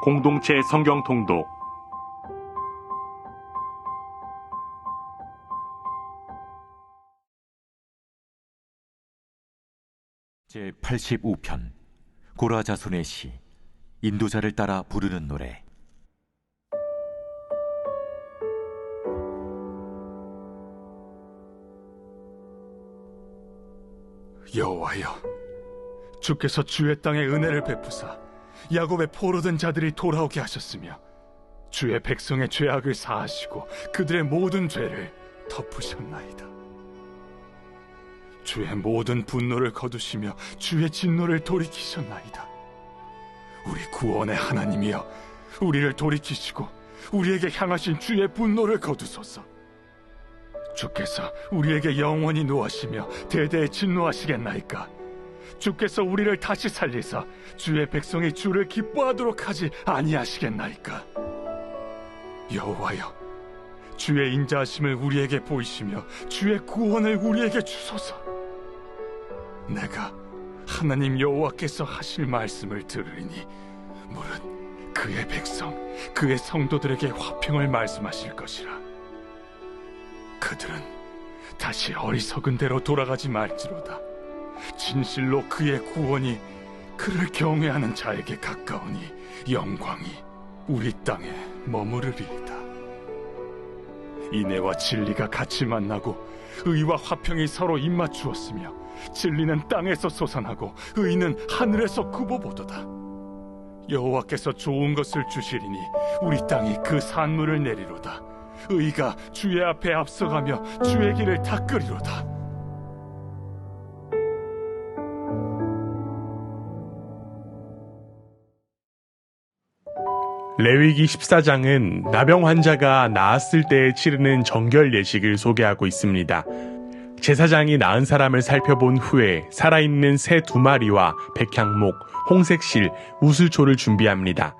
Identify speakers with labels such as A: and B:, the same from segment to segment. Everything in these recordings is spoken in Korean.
A: 공동체 성경 통독 제85편 고라 자손의 시 인도자를 따라 부르는 노래.
B: 여호와여, 주께서 주의 땅에 은혜를 베푸사 야곱의 포로된 자들이 돌아오게 하셨으며 주의 백성의 죄악을 사하시고 그들의 모든 죄를 덮으셨나이다. 주의 모든 분노를 거두시며 주의 진노를 돌이키셨나이다. 우리 구원의 하나님이여, 우리를 돌이키시고 우리에게 향하신 주의 분노를 거두소서. 주께서 우리에게 영원히 노하시며 대대에 진노하시겠나이까? 주께서 우리를 다시 살리사 주의 백성이 주를 기뻐하도록 하지 아니하시겠나이까? 여호와여, 주의 인자하심을 우리에게 보이시며 주의 구원을 우리에게 주소서. 내가 하나님 여호와께서 하실 말씀을 들으리니 물은 그의 백성, 그의 성도들에게 화평을 말씀하실 것이라. 그들은 다시 어리석은 대로 돌아가지 말지로다. 진실로 그의 구원이 그를 경외하는 자에게 가까우니 영광이 우리 땅에 머무르리이다. 인애와 진리가 같이 만나고 의와 화평이 서로 입맞추었으며 진리는 땅에서 솟아나고 의는 하늘에서 굽어보도다. 여호와께서 좋은 것을 주시리니 우리 땅이 그 산물을 내리로다. 의가 주의 앞에 앞서가며 주의 길을 닦으리로다.
C: 레위기 14장은 나병 환자가 나았을 때에 치르는 정결 예식을 소개하고 있습니다. 제사장이 나은 사람을 살펴본 후에 살아있는 새 2마리와 백향목, 홍색실, 우슬초를 준비합니다.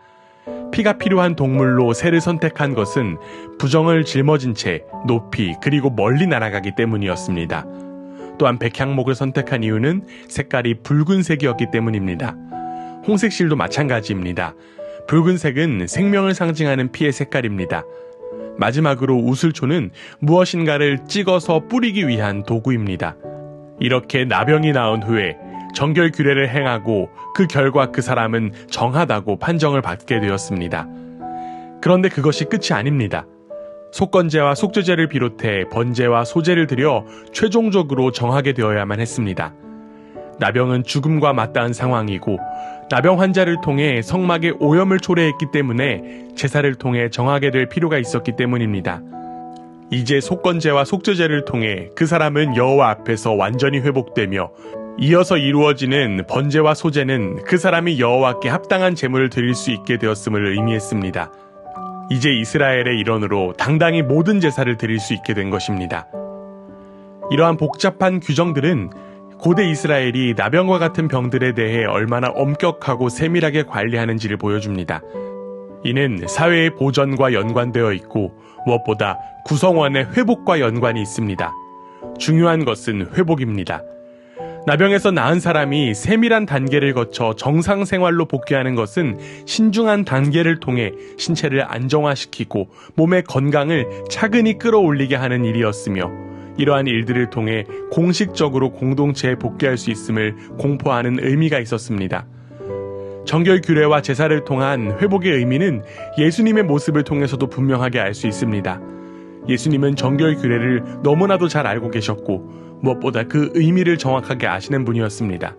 C: 피가 필요한 동물로 새를 선택한 것은 부정을 짊어진 채 높이 그리고 멀리 날아가기 때문이었습니다. 또한 백향목을 선택한 이유는 색깔이 붉은색이었기 때문입니다. 홍색실도 마찬가지입니다. 붉은색은 생명을 상징하는 피의 색깔입니다. 마지막으로 우슬초는 무엇인가를 찍어서 뿌리기 위한 도구입니다. 이렇게 나병이 나은 후에 정결 규례를 행하고 그 결과 그 사람은 정하다고 판정을 받게 되었습니다. 그런데 그것이 끝이 아닙니다. 속건제와 속죄제를 비롯해 번제와 소제를 드려 최종적으로 정하게 되어야만 했습니다. 나병은 죽음과 맞닿은 상황이고 나병 환자를 통해 성막의 오염을 초래했기 때문에 제사를 통해 정하게 될 필요가 있었기 때문입니다. 이제 속건제와 속죄제를 통해 그 사람은 여호와 앞에서 완전히 회복되며 이어서 이루어지는 번제와 소제는 그 사람이 여호와께 합당한 제물을 드릴 수 있게 되었음을 의미했습니다. 이제 이스라엘의 일원으로 당당히 모든 제사를 드릴 수 있게 된 것입니다. 이러한 복잡한 규정들은 고대 이스라엘이 나병과 같은 병들에 대해 얼마나 엄격하고 세밀하게 관리하는지를 보여줍니다. 이는 사회의 보전과 연관되어 있고 무엇보다 구성원의 회복과 연관이 있습니다. 중요한 것은 회복입니다. 나병에서 나은 사람이 세밀한 단계를 거쳐 정상 생활로 복귀하는 것은 신중한 단계를 통해 신체를 안정화시키고 몸의 건강을 차근히 끌어올리게 하는 일이었으며 이러한 일들을 통해 공식적으로 공동체에 복귀할 수 있음을 공포하는 의미가 있었습니다. 정결 규례와 제사를 통한 회복의 의미는 예수님의 모습을 통해서도 분명하게 알 수 있습니다. 예수님은 정결 규례를 너무나도 잘 알고 계셨고 무엇보다 그 의미를 정확하게 아시는 분이었습니다.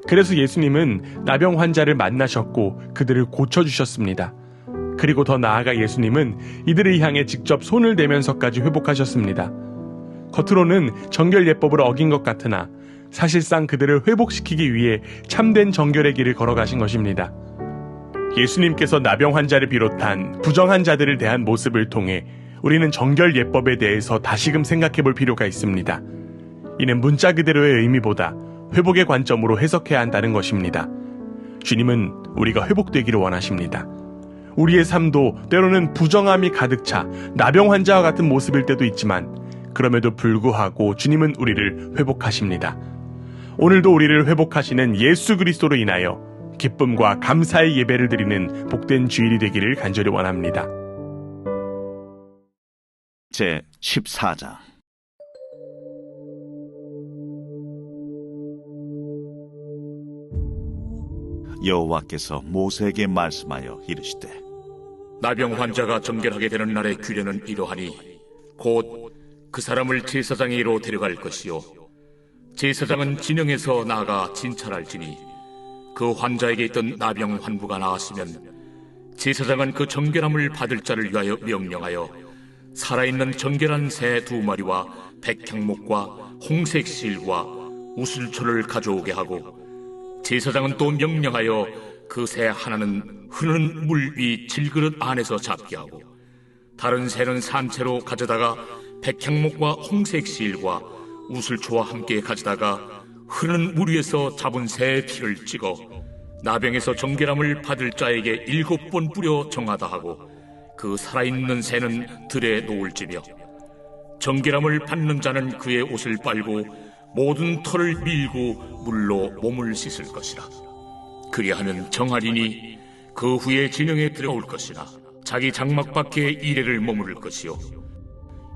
C: 그래서 예수님은 나병 환자를 만나셨고 그들을 고쳐주셨습니다. 그리고 더 나아가 예수님은 이들을 향해 직접 손을 대면서까지 회복하셨습니다. 겉으로는 정결 예법을 어긴 것 같으나 사실상 그들을 회복시키기 위해 참된 정결의 길을 걸어가신 것입니다. 예수님께서 나병 환자를 비롯한 부정한 자들을 대한 모습을 통해 우리는 정결 예법에 대해서 다시금 생각해 볼 필요가 있습니다. 이는 문자 그대로의 의미보다 회복의 관점으로 해석해야 한다는 것입니다. 주님은 우리가 회복되기를 원하십니다. 우리의 삶도 때로는 부정함이 가득 차 나병 환자와 같은 모습일 때도 있지만 그럼에도 불구하고 주님은 우리를 회복하십니다. 오늘도 우리를 회복하시는 예수 그리스도로 인하여 기쁨과 감사의 예배를 드리는 복된 주일이 되기를 간절히 원합니다.
D: 제 14장. 여호와께서 모세에게 말씀하여 이르시되,
E: 나병 환자가 정결하게 되는 날의 규례는 이러하니 곧 그 사람을 제사장에게로 데려갈 것이요 제사장은 진영에서 나아가 진찰할지니 그 환자에게 있던 나병 환부가 나았으면 제사장은 그 정결함을 받을 자를 위하여 명령하여 살아있는 정결한 새 2마리와 백향목과 홍색 실과 우슬초를 가져오게 하고 제사장은 또 명령하여 그 새 하나는 흐르는 물 위 질그릇 안에서 잡게 하고 다른 새는 산채로 가져다가 백향목과 홍색 실과 우슬초와 함께 가져다가 흐르는 물 위에서 잡은 새의 피를 찍어 나병에서 정결함을 받을 자에게 7번 뿌려 정하다 하고 그 살아있는 새는 들에 놓을지며 정결함을 받는 자는 그의 옷을 빨고 모든 털을 밀고 물로 몸을 씻을 것이라. 그리하면 정하리니 그 후에 진영에 들어올 것이나 자기 장막 밖에 이레를 머무를 것이요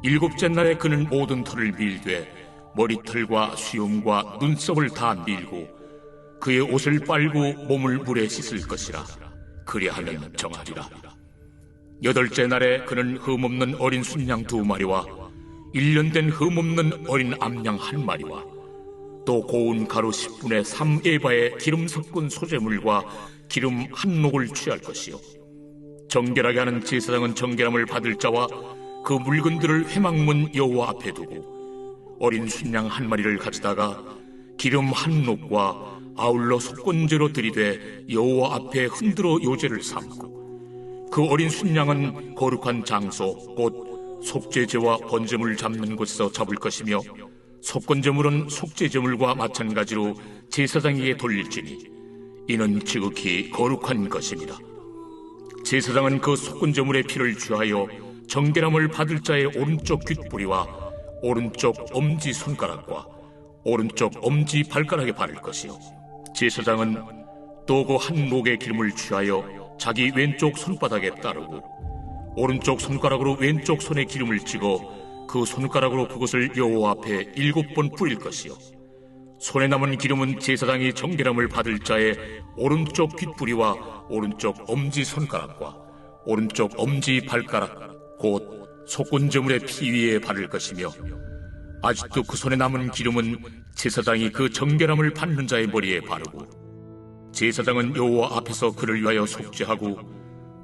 E: 7째 날에 그는 모든 털을 밀되 머리털과 수염과 눈썹을 다 밀고 그의 옷을 빨고 몸을 물에 씻을 것이라. 그리하면 정하리라. 8째 날에 그는 흠없는 어린 순양 2마리와 1년 된 흠없는 어린 암양 1마리와 또 고운 가루 10분의 3에바의 기름 섞은 소재물과 기름 1녹을 취할 것이요 정결하게 하는 제사장은 정결함을 받을 자와 그 물건들을 회막문 여호와 앞에 두고 어린 순양 1마리를 가져다가 기름 1녹과 아울러 속건제로 들이되 여호와 앞에 흔들어 요제를 삼고 그 어린 순양은 거룩한 장소 곧 속죄제와 번제물 잡는 곳에서 잡을 것이며 속건제물은 속죄제물과 마찬가지로 제사장에게 돌릴지니 이는 지극히 거룩한 것입니다. 제사장은 그 속건제물의 피를 취하여 정결함을 받을 자의 오른쪽 귓뿌리와 오른쪽 엄지손가락과 오른쪽 엄지발가락에 바를 것이요 제사장은 또 그 한 녹의 기름을 취하여 자기 왼쪽 손바닥에 따르고 오른쪽 손가락으로 왼쪽 손에 기름을 찍어 그 손가락으로 그것을 여호와 앞에 7번 뿌릴 것이요 손에 남은 기름은 제사장이 정결함을 받을 자의 오른쪽 귓뿌리와 오른쪽 엄지손가락과 오른쪽 엄지발가락 곧 속건제물의 피 위에 바를 것이며 아직도 그 손에 남은 기름은 제사장이 그 정결함을 받는 자의 머리에 바르고 제사장은 여호와 앞에서 그를 위하여 속죄하고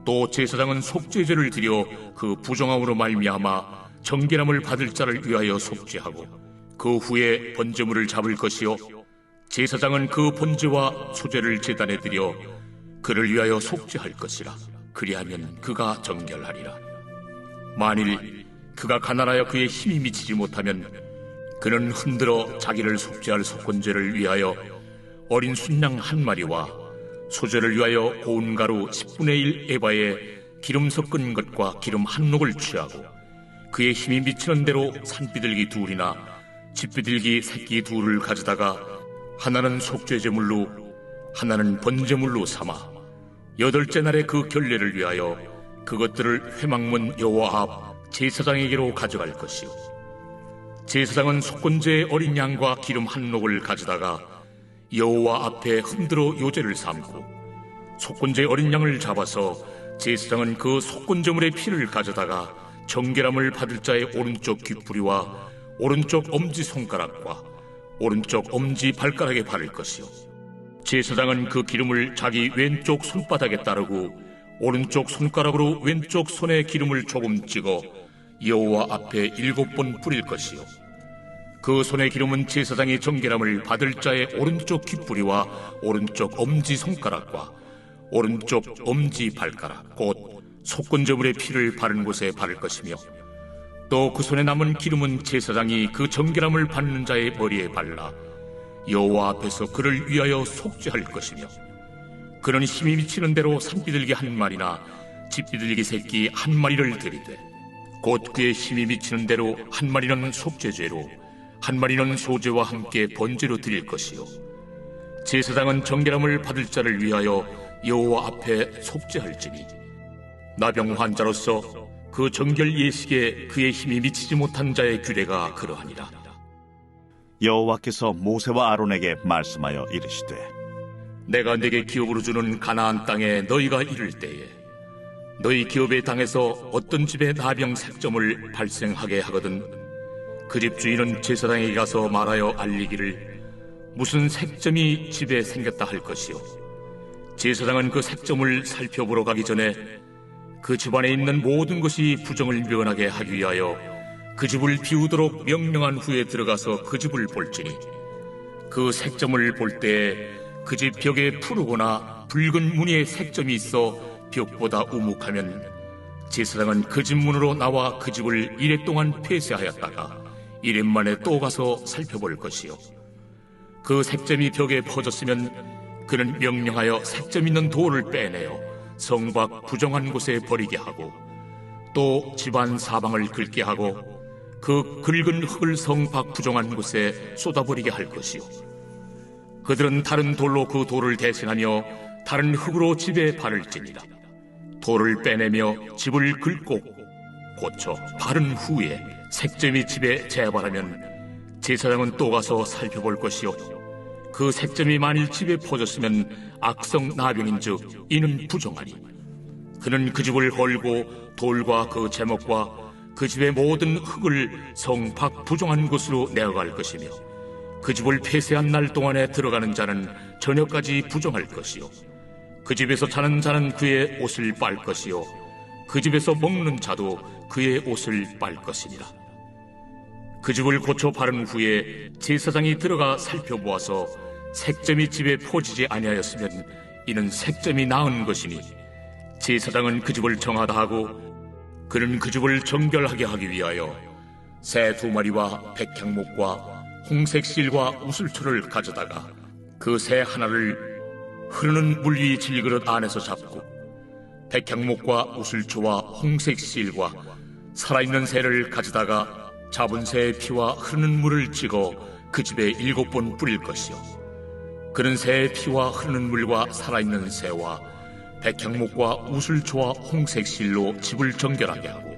E: 또 제사장은 속죄제를 드려 그 부정함으로 말미암아 정결함을 받을 자를 위하여 속죄하고 그 후에 번제물을 잡을 것이요 제사장은 그 번제와 소제를 제단에 드려 그를 위하여 속죄할 것이라. 그리하면 그가 정결하리라. 만일 그가 가난하여 그의 힘이 미치지 못하면 그는 흔들어 자기를 속죄할 속건제를 위하여 어린 순양 1마리와 소제를 위하여 고운 가루 10분의 1 에바에 기름 섞은 것과 기름 1녹을 취하고 그의 힘이 미치는 대로 산비둘기 2이나 집비둘기 새끼 2를 가져다가 하나는 속죄제물로 하나는 번제물로 삼아 8째 날에 그 결례를 위하여 그것들을 회막문 여호와 앞 제사장에게로 가져갈 것이요 제사장은 속건제의 어린 양과 기름 1녹을 가져다가 여호와 앞에 흔들어 요제를 삼고 속건제의 어린 양을 잡아서 제사장은 그 속건제물의 피를 가져다가 정결함을 받을 자의 오른쪽 귓뿌리와 오른쪽 엄지손가락과 오른쪽 엄지발가락에 바를 것이요 제사장은 그 기름을 자기 왼쪽 손바닥에 따르고 오른쪽 손가락으로 왼쪽 손에 기름을 조금 찍어 여호와 앞에 7번 뿌릴 것이요 그 손의 기름은 제사장이 정결함을 받을 자의 오른쪽 귓뿌리와 오른쪽 엄지손가락과 오른쪽 엄지발가락 곧 속건제물의 피를 바른 곳에 바를 것이며 또 그 손에 남은 기름은 제사장이 그 정결함을 받는 자의 머리에 발라 여호와 앞에서 그를 위하여 속죄할 것이며 그는 힘이 미치는 대로 산비둘기 1마리나 집비둘기 새끼 1마리를 들이되 곧 그의 힘이 미치는 대로 1마리는 속죄죄로 1마리는 소제와 함께 번제로 드릴 것이요 제사장은 정결함을 받을 자를 위하여 여호와 앞에 속죄할지니 나병 환자로서 그 정결 예식에 그의 힘이 미치지 못한 자의 규례가 그러하니라.
D: 여호와께서 모세와 아론에게 말씀하여 이르시되
E: 내가 네게 기업으로 주는 가나안 땅에 너희가 이를 때에 너희 기업의 땅에서 어떤 집에 나병 색점을 발생하게 하거든 그 집 주인은 제사장에게 가서 말하여 알리기를 무슨 색점이 집에 생겼다 할 것이요 제사장은 그 색점을 살펴보러 가기 전에 그 집안에 있는 모든 것이 부정을 면하게 하기 위하여 그 집을 비우도록 명령한 후에 들어가서 그 집을 볼지니 그 색점을 볼 때에 그 집 벽에 푸르거나 붉은 무늬의 색점이 있어 벽보다 우묵하면 제사장은 그 집 문으로 나와 그 집을 이레 동안 폐쇄하였다가 이레 만에 또 가서 살펴볼 것이요 그 색점이 벽에 퍼졌으면 그는 명령하여 색점 있는 돌을 빼내어 성 밖 부정한 곳에 버리게 하고 또 집안 사방을 긁게 하고 그 긁은 흙을 성 밖 부정한 곳에 쏟아버리게 할 것이요 그들은 다른 돌로 그 돌을 대신하며 다른 흙으로 집에 바를지니라. 돌을 빼내며 집을 긁고 고쳐 바른 후에 색점이 집에 재발하면 제사장은 또 가서 살펴볼 것이요 그 색점이 만일 집에 퍼졌으면 악성 나병인즉 이는 부정하니 그는 그 집을 헐고 돌과 그 제목과 그 집의 모든 흙을 성 밖 부정한 곳으로 내어갈 것이며 그 집을 폐쇄한 날 동안에 들어가는 자는 저녁까지 부정할 것이요 그 집에서 자는 자는 그의 옷을 빨 것이요 그 집에서 먹는 자도 그의 옷을 빨 것이니라. 그 집을 고쳐 바른 후에 제사장이 들어가 살펴보아서 색점이 집에 퍼지지 아니하였으면 이는 색점이 나은 것이니 제사장은 그 집을 정하다 하고 그는 그 집을 정결하게 하기 위하여 새 2마리와 백향목과 홍색 실과 우슬초를 가져다가 그 새 하나를 흐르는 물 위 질그릇 안에서 잡고 백향목과 우슬초와 홍색 실과 살아있는 새를 가져다가 잡은 새의 피와 흐르는 물을 찍어 그 집에 7번 뿌릴 것이요 그는 새의 피와 흐르는 물과 살아있는 새와 백향목과 우슬초와 홍색 실로 집을 정결하게 하고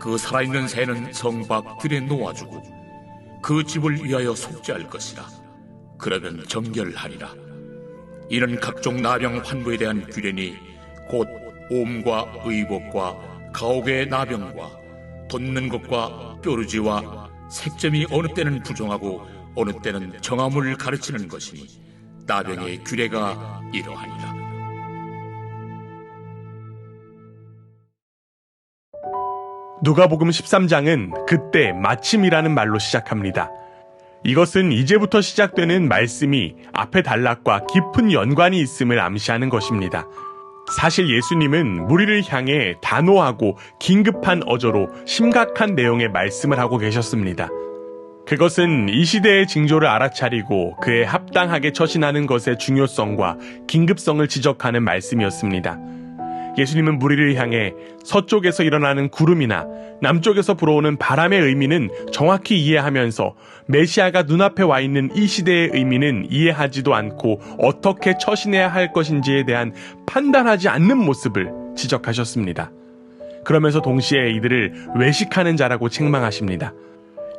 E: 그 살아있는 새는 성 밖 들에 놓아주고 그 집을 위하여 속죄할 것이라. 그러면 정결하리라. 이는 각종 나병 환부에 대한 규례니 곧 옴과 의복과 가옥의 나병과 돋는 것과 뾰루지와 색점이 어느 때는 부정하고 어느 때는 정함을 가르치는 것이니 나병의 규례가 이러하니라.
C: 누가복음 13장은 그때 마침이라는 말로 시작합니다. 이것은 이제부터 시작되는 말씀이 앞의 단락과 깊은 연관이 있음을 암시하는 것입니다. 사실 예수님은 무리를 향해 단호하고 긴급한 어조로 심각한 내용의 말씀을 하고 계셨습니다. 그것은 이 시대의 징조를 알아차리고 그에 합당하게 처신하는 것의 중요성과 긴급성을 지적하는 말씀이었습니다. 예수님은 무리를 향해 서쪽에서 일어나는 구름이나 남쪽에서 불어오는 바람의 의미는 정확히 이해하면서 메시아가 눈앞에 와 있는 이 시대의 의미는 이해하지도 않고 어떻게 처신해야 할 것인지에 대한 판단하지 않는 모습을 지적하셨습니다. 그러면서 동시에 이들을 외식하는 자라고 책망하십니다.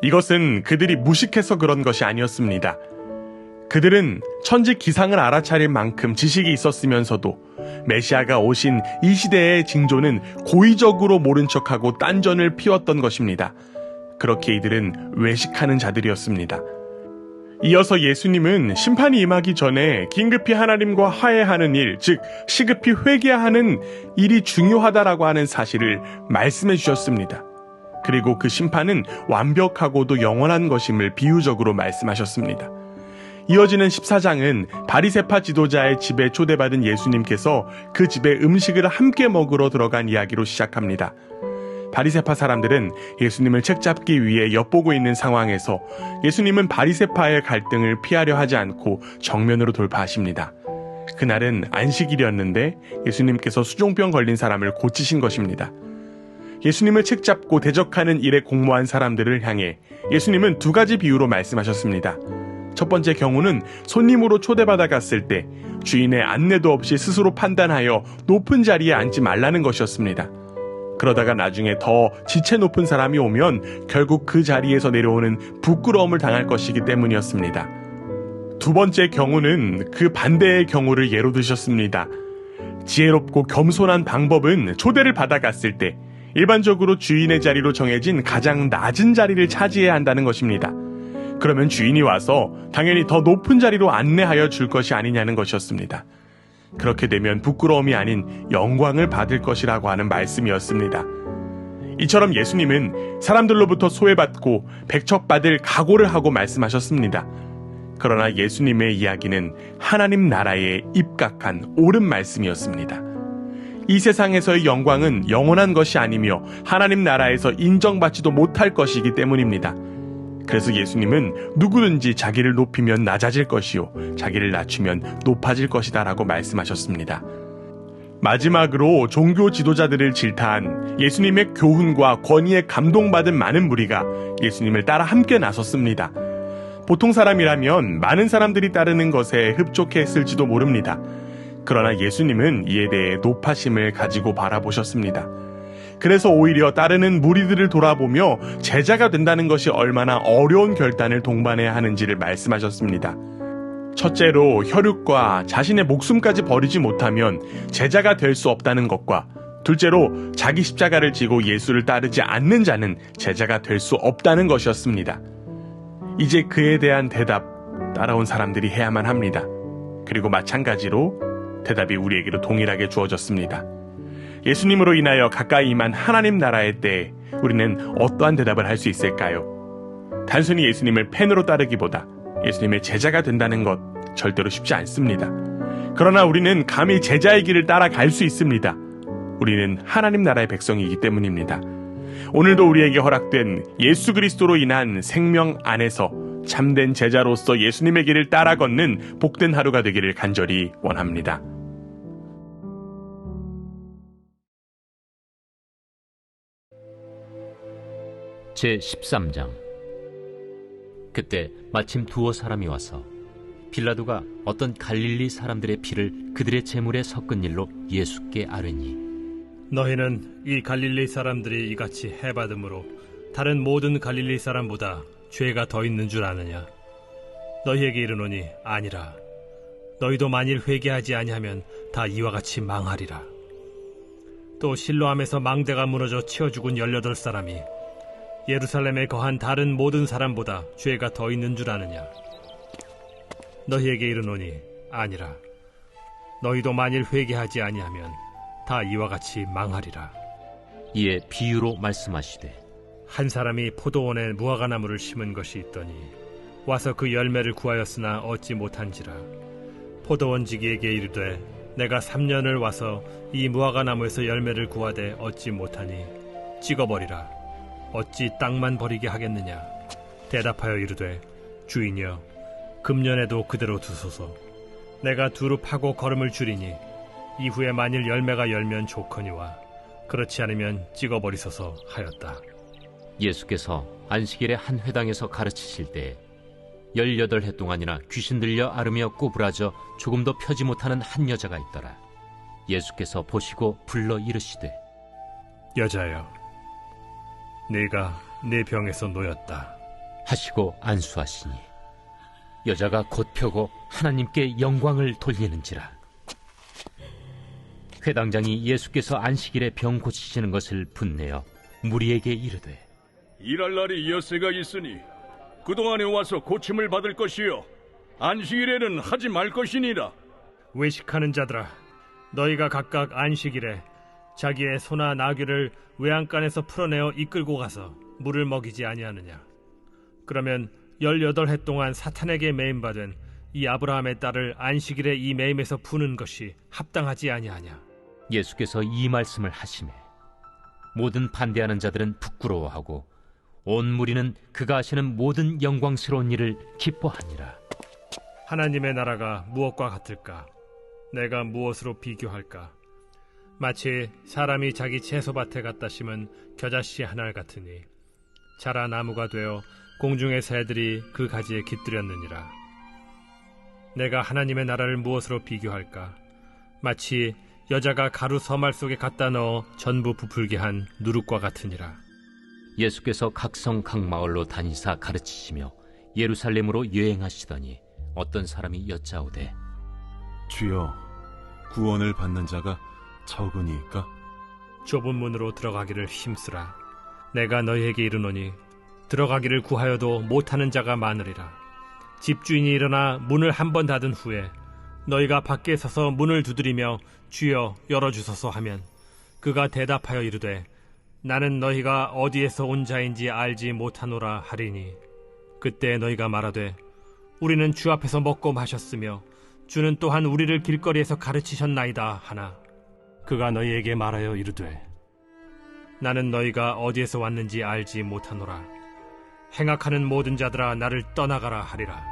C: 이것은 그들이 무식해서 그런 것이 아니었습니다. 그들은 천지 기상을 알아차릴 만큼 지식이 있었으면서도 메시아가 오신 이 시대의 징조는 고의적으로 모른 척하고 딴전을 피웠던 것입니다. 그렇게 이들은 외식하는 자들이었습니다. 이어서 예수님은 심판이 임하기 전에 긴급히 하나님과 화해하는 일, 즉 시급히 회개하는 일이 중요하다라고 하는 사실을 말씀해 주셨습니다. 그리고 그 심판은 완벽하고도 영원한 것임을 비유적으로 말씀하셨습니다. 이어지는 14장은 바리새파 지도자의 집에 초대받은 예수님께서 그 집에 음식을 함께 먹으러 들어간 이야기로 시작합니다. 바리새파 사람들은 예수님을 책잡기 위해 엿보고 있는 상황에서 예수님은 바리새파의 갈등을 피하려 하지 않고 정면으로 돌파하십니다. 그날은 안식일이었는데 예수님께서 수종병 걸린 사람을 고치신 것입니다. 예수님을 책잡고 대적하는 일에 공모한 사람들을 향해 예수님은 2가지 비유로 말씀하셨습니다. 첫 번째 경우는 손님으로 초대받아 갔을 때 주인의 안내도 없이 스스로 판단하여 높은 자리에 앉지 말라는 것이었습니다. 그러다가 나중에 더 지체 높은 사람이 오면 결국 그 자리에서 내려오는 부끄러움을 당할 것이기 때문이었습니다. 두 번째 경우는 그 반대의 경우를 예로 드셨습니다. 지혜롭고 겸손한 방법은 초대를 받아갔을 때 일반적으로 주인의 자리로 정해진 가장 낮은 자리를 차지해야 한다는 것입니다. 그러면 주인이 와서 당연히 더 높은 자리로 안내하여 줄 것이 아니냐는 것이었습니다. 그렇게 되면 부끄러움이 아닌 영광을 받을 것이라고 하는 말씀이었습니다. 이처럼 예수님은 사람들로부터 소외받고 백척받을 각오를 하고 말씀하셨습니다. 그러나 예수님의 이야기는 하나님 나라에 입각한 옳은 말씀이었습니다. 이 세상에서의 영광은 영원한 것이 아니며 하나님 나라에서 인정받지도 못할 것이기 때문입니다. 그래서 예수님은 누구든지 자기를 높이면 낮아질 것이요 자기를 낮추면 높아질 것이다 라고 말씀하셨습니다. 마지막으로 종교 지도자들을 질타한 예수님의 교훈과 권위에 감동받은 많은 무리가 예수님을 따라 함께 나섰습니다. 보통 사람이라면 많은 사람들이 따르는 것에 흡족했을지도 모릅니다. 그러나 예수님은 이에 대해 높아심을 가지고 바라보셨습니다. 그래서 오히려 따르는 무리들을 돌아보며 제자가 된다는 것이 얼마나 어려운 결단을 동반해야 하는지를 말씀하셨습니다. 첫째로 혈육과 자신의 목숨까지 버리지 못하면 제자가 될 수 없다는 것과 둘째로 자기 십자가를 지고 예수를 따르지 않는 자는 제자가 될 수 없다는 것이었습니다. 이제 그에 대한 대답 따라온 사람들이 해야만 합니다. 그리고 마찬가지로 대답이 우리에게도 동일하게 주어졌습니다. 예수님으로 인하여 가까이 임한 하나님 나라의 때에 우리는 어떠한 대답을 할 수 있을까요? 단순히 예수님을 팬으로 따르기보다 예수님의 제자가 된다는 것 절대로 쉽지 않습니다. 그러나 우리는 감히 제자의 길을 따라갈 수 있습니다. 우리는 하나님 나라의 백성이기 때문입니다. 오늘도 우리에게 허락된 예수 그리스도로 인한 생명 안에서 참된 제자로서 예수님의 길을 따라 걷는 복된 하루가 되기를 간절히 원합니다.
F: 제13장. 그때 마침 두어 사람이 와서 빌라도가 어떤 갈릴리 사람들의 피를 그들의 제물에 섞은 일로 예수께 아뢰니,
G: 너희는 이 갈릴리 사람들이 이같이 해받음으로 다른 모든 갈릴리 사람보다 죄가 더 있는 줄 아느냐? 너희에게 이르노니 아니라. 너희도 만일 회개하지 아니하면 다 이와 같이 망하리라. 또 실로암에서 망대가 무너져 치어 죽은 18사람이 예루살렘에 거한 다른 모든 사람보다 죄가 더 있는 줄 아느냐? 너희에게 이르노니 아니라. 너희도 만일 회개하지 아니하면 다 이와 같이 망하리라.
F: 이에 비유로 말씀하시되,
G: 한 사람이 포도원에 무화과나무를 심은 것이 있더니 와서 그 열매를 구하였으나 얻지 못한지라. 포도원지기에게 이르되, 내가 3년을 와서 이 무화과나무에서 열매를 구하되 얻지 못하니 찍어버리라. 어찌 땅만 버리게 하겠느냐? 대답하여 이르되, 주인이여, 금년에도 그대로 두소서. 내가 두루 파고 거름을 줄이니 이후에 만일 열매가 열면 좋거니와 그렇지 않으면 찍어버리소서 하였다.
F: 예수께서 안식일에 한 회당에서 가르치실 때에 18해 동안이나 귀신 들려 앓으며 꼬부라져 조금도 펴지 못하는 한 여자가 있더라. 예수께서 보시고 불러 이르시되,
G: 여자여, 네가 네 병에서 놓였다
F: 하시고 안수하시니 여자가 곧 펴고 하나님께 영광을 돌리는지라. 회당장이 예수께서 안식일에 병 고치시는 것을 분내어 무리에게 이르되,
B: 일할 날이 엿새가 있으니 그동안에 와서 고침을 받을 것이요 안식일에는 하지 말 것이니라.
G: 외식하는 자들아, 너희가 각각 안식일에 자기의 소나 나귀를 외양간에서 풀어내어 이끌고 가서 물을 먹이지 아니하느냐? 그러면 18해 동안 사탄에게 매임받은 이 아브라함의 딸을 안식일에 이 매임에서 푸는 것이 합당하지 아니하냐?
F: 예수께서 이 말씀을 하시매 모든 반대하는 자들은 부끄러워하고 온 무리는 그가 하시는 모든 영광스러운 일을 기뻐하니라.
G: 하나님의 나라가 무엇과 같을까? 내가 무엇으로 비교할까? 마치 사람이 자기 채소밭에 갖다 심은 겨자씨 하나 같으니 자라 나무가 되어 공중의 새들이 그 가지에 깃들였느니라. 내가 하나님의 나라를 무엇으로 비교할까? 마치 여자가 가루 서말 속에 갖다 넣어 전부 부풀게 한 누룩과 같으니라.
F: 예수께서 각성 각 마을로 다니사 가르치시며 예루살렘으로 여행하시더니 어떤 사람이 여짜오되
H: 주여, 구원을 받는 자가 적으니까?
G: 좁은 문으로 들어가기를 힘쓰라. 내가 너희에게 이르노니 들어가기를 구하여도 못하는 자가 많으리라. 집주인이 일어나 문을 한 번 닫은 후에 너희가 밖에 서서 문을 두드리며 주여 열어주소서 하면 그가 대답하여 이르되 나는 너희가 어디에서 온 자인지 알지 못하노라 하리니 그때 너희가 말하되 우리는 주 앞에서 먹고 마셨으며 주는 또한 우리를 길거리에서 가르치셨나이다 하나 그가 너희에게 말하여 이르되 나는 너희가 어디에서 왔는지 알지 못하노라. 행악하는 모든 자들아 나를 떠나가라 하리라.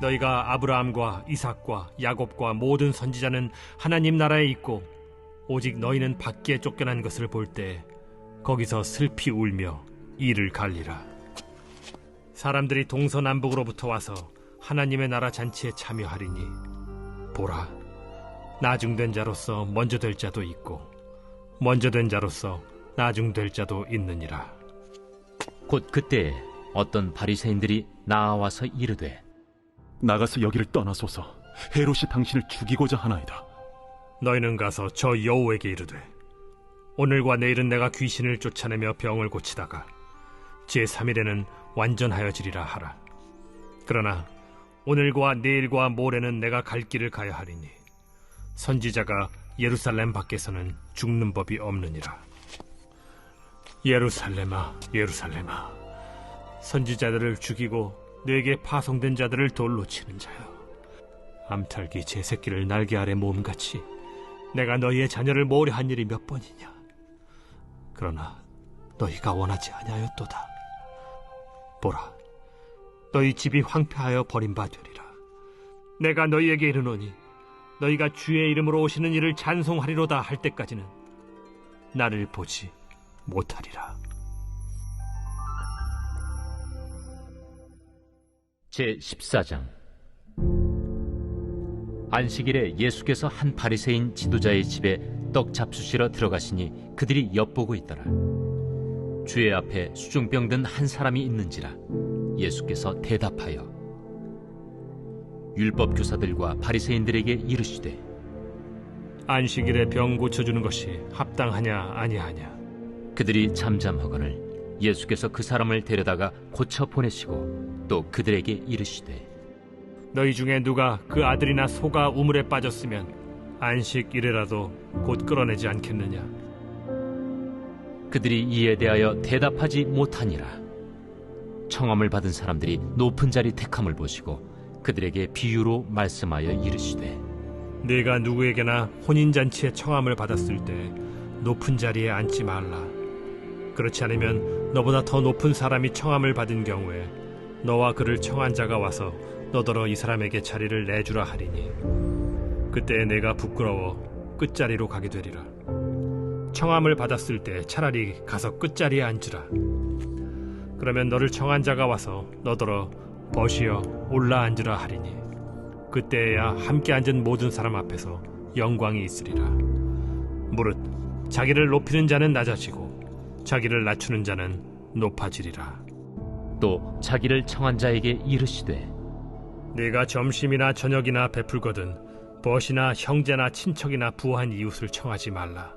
G: 너희가 아브라함과 이삭과 야곱과 모든 선지자는 하나님 나라에 있고 오직 너희는 밖에 쫓겨난 것을 볼 때 거기서 슬피 울며 이를 갈리라. 사람들이 동서남북으로부터 와서 하나님의 나라 잔치에 참여하리니 보라, 나중된 자로서 먼저 될 자도 있고 먼저 된 자로서 나중될 자도 있느니라.
F: 곧 그때에 어떤 바리새인들이 나아와서 이르되
H: 나가서 여기를 떠나소서. 헤롯이 당신을 죽이고자 하나이다.
G: 너희는 가서 저 여호에게 이르되 오늘과 내일은 내가 귀신을 쫓아내며 병을 고치다가 제3일에는 완전하여지리라 하라. 그러나 오늘과 내일과 모레는 내가 갈 길을 가야 하리니 선지자가 예루살렘 밖에서는 죽는 법이 없느니라. 예루살렘아, 예루살렘아, 선지자들을 죽이고 내게 파송된 자들을 돌로 치는 자여, 암탉이 제 새끼를 날개 아래 모음같이 내가 너희의 자녀를 모으려 한 일이 몇 번이냐. 그러나 너희가 원하지 아니하였도다. 보라, 너희 집이 황폐하여 버림받으리라. 내가 너희에게 이르노니 너희가 주의 이름으로 오시는 이를 찬송하리로다 할 때까지는 나를 보지 못하리라.
F: 제14장. 안식일에 예수께서 한 바리새인 지도자의 집에 떡 잡수시러 들어가시니 그들이 엿보고 있더라. 주의 앞에 수중병 든 한 사람이 있는지라. 예수께서 대답하여 율법 교사들과 바리새인들에게 이르시되
G: 안식일에 병 고쳐주는 것이 합당하냐 아니하냐.
F: 그들이 잠잠하거늘 예수께서 그 사람을 데려다가 고쳐 보내시고 또 그들에게 이르시되
G: 너희 중에 누가 그 아들이나 소가 우물에 빠졌으면 안식일에라도 곧 끌어내지 않겠느냐.
F: 그들이 이에 대하여 대답하지 못하니라. 청함을 받은 사람들이 높은 자리 택함을 보시고 그들에게 비유로 말씀하여 이르시되
G: 네가 누구에게나 혼인잔치에 청함을 받았을 때 높은 자리에 앉지 말라. 그렇지 않으면 너보다 더 높은 사람이 청함을 받은 경우에 너와 그를 청한 자가 와서 너더러 이 사람에게 자리를 내주라 하리니 그때 내가 부끄러워 끝자리로 가게 되리라. 청함을 받았을 때 차라리 가서 끝자리에 앉으라. 그러면 너를 청한 자가 와서 너더러 벗이여 올라 앉으라 하리니 그때야 함께 앉은 모든 사람 앞에서 영광이 있으리라. 무릇 자기를 높이는 자는 낮아지고 자기를 낮추는 자는 높아지리라.
F: 또 자기를 청한 자에게 이르시되
G: 네가 점심이나 저녁이나 베풀거든 벗이나 형제나 친척이나 부한 이웃을 청하지 말라.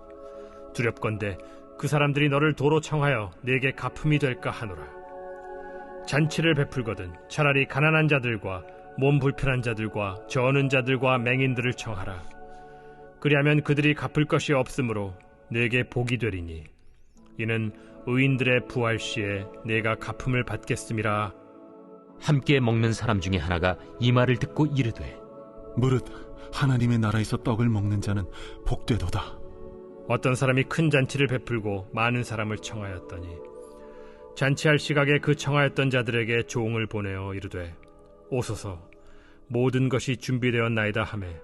G: 두렵건대 그 사람들이 너를 도로 청하여 네게 갚음이 될까 하노라. 잔치를 베풀거든 차라리 가난한 자들과 몸 불편한 자들과 저는 자들과 맹인들을 청하라. 그리하면 그들이 갚을 것이 없으므로 네게 복이 되리니 이는 의인들의 부활 시에 네가 갚음을 받겠음이라.
F: 함께 먹는 사람 중에 하나가 이 말을 듣고 이르되
H: 무릇 하나님의 나라에서 떡을 먹는 자는 복되도다.
G: 어떤 사람이 큰 잔치를 베풀고 많은 사람을 청하였더니 잔치할 시각에 그 청하였던 자들에게 종을 보내어 이르되 오소서 모든 것이 준비되었나이다 하매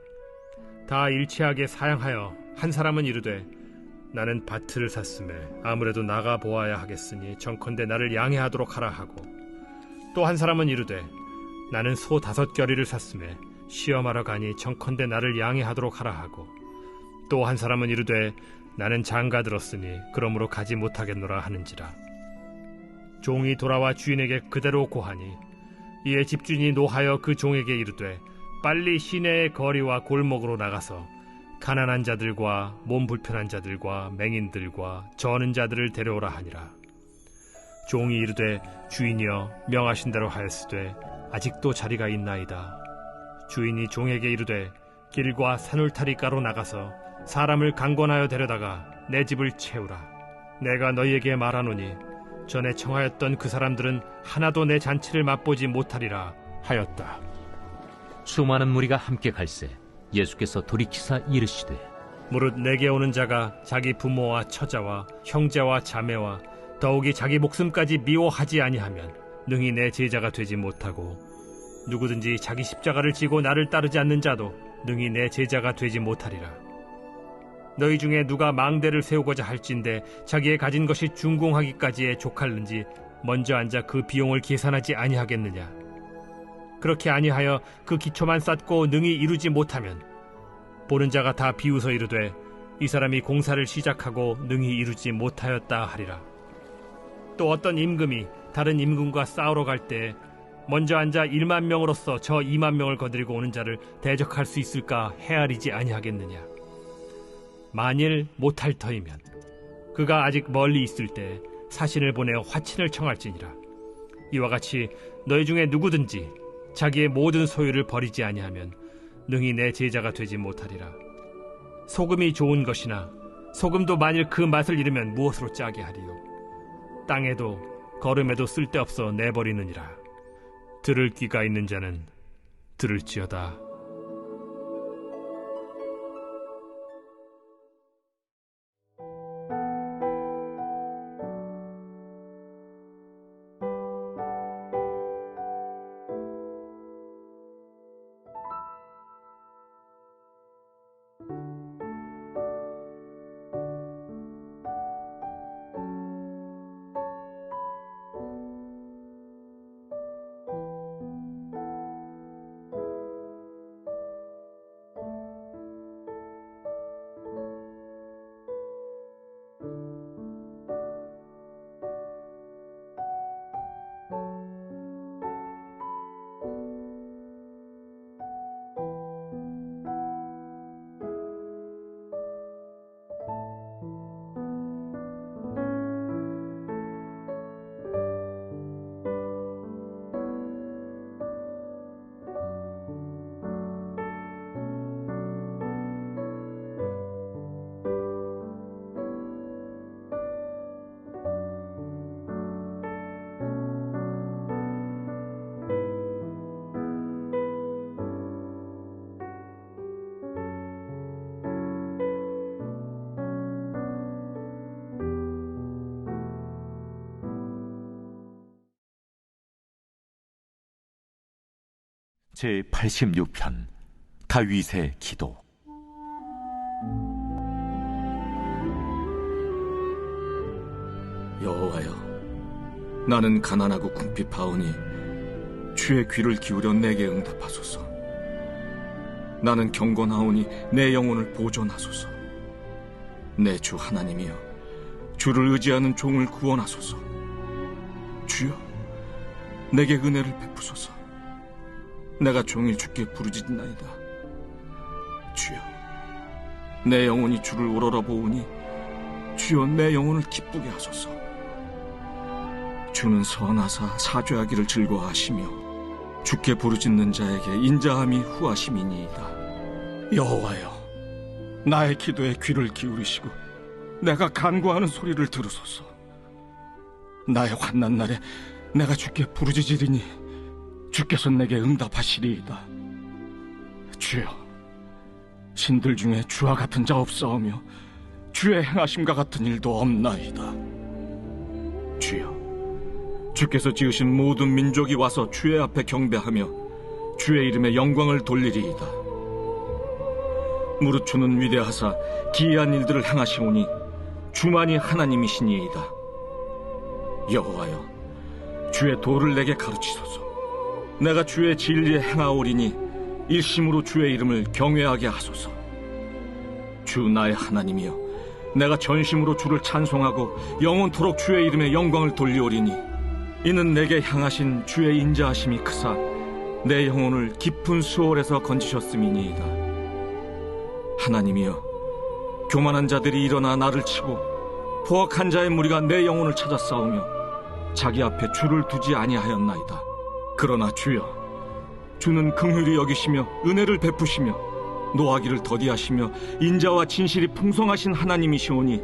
G: 다 일치하게 사양하여 한 사람은 이르되 나는 밭을 샀음에 아무래도 나가 보아야 하겠으니 정컨대 나를 양해하도록 하라 하고 또 한 사람은 이르되 나는 소 5겨리를 샀음에 시험하러 가니 청컨대 나를 양해하도록 하라 하고, 또 한 사람은 이르되 나는 장가 들었으니 그러므로 가지 못하겠노라 하는지라. 종이 돌아와 주인에게 그대로 고하니, 이에 집주인이 노하여 그 종에게 이르되 빨리 시내의 거리와 골목으로 나가서 가난한 자들과 몸 불편한 자들과 맹인들과 저는 자들을 데려오라 하니라. 종이 이르되 주인이여 명하신 대로 하였으되 아직도 자리가 있나이다. 주인이 종에게 이르되 길과 산울타리가로 나가서 사람을 강권하여 데려다가 내 집을 채우라. 내가 너희에게 말하노니 전에 청하였던 그 사람들은 하나도 내 잔치를 맛보지 못하리라 하였다.
F: 수많은 무리가 함께 갈새 예수께서 돌이키사 이르시되
G: 무릇 내게 오는 자가 자기 부모와 처자와 형제와 자매와 더욱이 자기 목숨까지 미워하지 아니하면 능히 내 제자가 되지 못하고, 누구든지 자기 십자가를 지고 나를 따르지 않는 자도 능히 내 제자가 되지 못하리라. 너희 중에 누가 망대를 세우고자 할진대 자기의 가진 것이 준공하기까지에 족할는지 먼저 앉아 그 비용을 계산하지 아니하겠느냐. 그렇게 아니하여 그 기초만 쌓고 능히 이루지 못하면 보는 자가 다 비웃어 이르되 이 사람이 공사를 시작하고 능히 이루지 못하였다 하리라. 또 어떤 임금이 다른 임금과 싸우러 갈 때 먼저 앉아 1만 명으로서 저 2만 명을 거느리고 오는 자를 대적할 수 있을까 헤아리지 아니하겠느냐. 만일 못할 터이면 그가 아직 멀리 있을 때 사신을 보내어 화친을 청할지니라. 이와 같이 너희 중에 누구든지 자기의 모든 소유를 버리지 아니하면 능히 내 제자가 되지 못하리라. 소금이 좋은 것이나 소금도 만일 그 맛을 잃으면 무엇으로 짜게 하리요. 땅에도 거름에도 쓸데없어 내버리느니라. 들을 귀가 있는 자는 들을지어다.
A: 제86편 다윗의 기도.
E: 여호와여, 나는 가난하고 궁핍하오니 주의 귀를 기울여 내게 응답하소서. 나는 경건하오니 내 영혼을 보존하소서. 내 주 하나님이여, 주를 의지하는 종을 구원하소서. 주여, 내게 은혜를 베푸소서. 내가 종일 주께 부르짖나이다. 주여, 내 영혼이 주를 우러러보오니 주여, 내 영혼을 기쁘게 하소서. 주는 선하사 사죄하기를 즐거워하시며 주께 부르짖는 자에게 인자함이 후하심이니이다. 여호와여, 나의 기도에 귀를 기울이시고 내가 간구하는 소리를 들으소서. 나의 환난 날에 내가 주께 부르짖으리니 주께서 내게 응답하시리이다. 주여, 신들 중에 주와 같은 자 없사오며 주의 행하심과 같은 일도 없나이다. 주여, 주께서 지으신 모든 민족이 와서 주의 앞에 경배하며 주의 이름에 영광을 돌리리이다. 무릇 주는 위대하사 기이한 일들을 행하시오니 주만이 하나님이시니이다. 여호와여, 주의 도를 내게 가르치소서. 내가 주의 진리에 행하오리니
I: 일심으로 주의 이름을 경외하게 하소서. 주 나의 하나님이여, 내가 전심으로 주를 찬송하고 영원토록 주의 이름에 영광을 돌리오리니 이는 내게 향하신 주의 인자하심이 크사 내 영혼을 깊은 수월에서 건지셨음이니이다. 하나님이여, 교만한 자들이 일어나 나를 치고 포악한 자의 무리가 내 영혼을 찾아 싸우며 자기 앞에 주를 두지 아니하였나이다. 그러나 주여, 주는 긍휼히 여기시며 은혜를 베푸시며 노하기를 더디하시며 인자와 진실이 풍성하신 하나님이시오니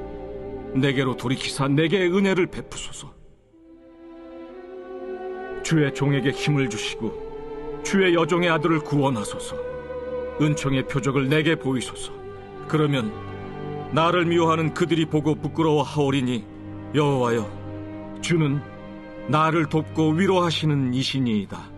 I: 내게로 돌이키사 내게 은혜를 베푸소서. 주의 종에게 힘을 주시고 주의 여종의 아들을 구원하소서. 은총의 표적을 내게 보이소서. 그러면 나를 미워하는 그들이 보고 부끄러워하오리니 여호와여, 주는 나를 돕고 위로하시는 이신이이다.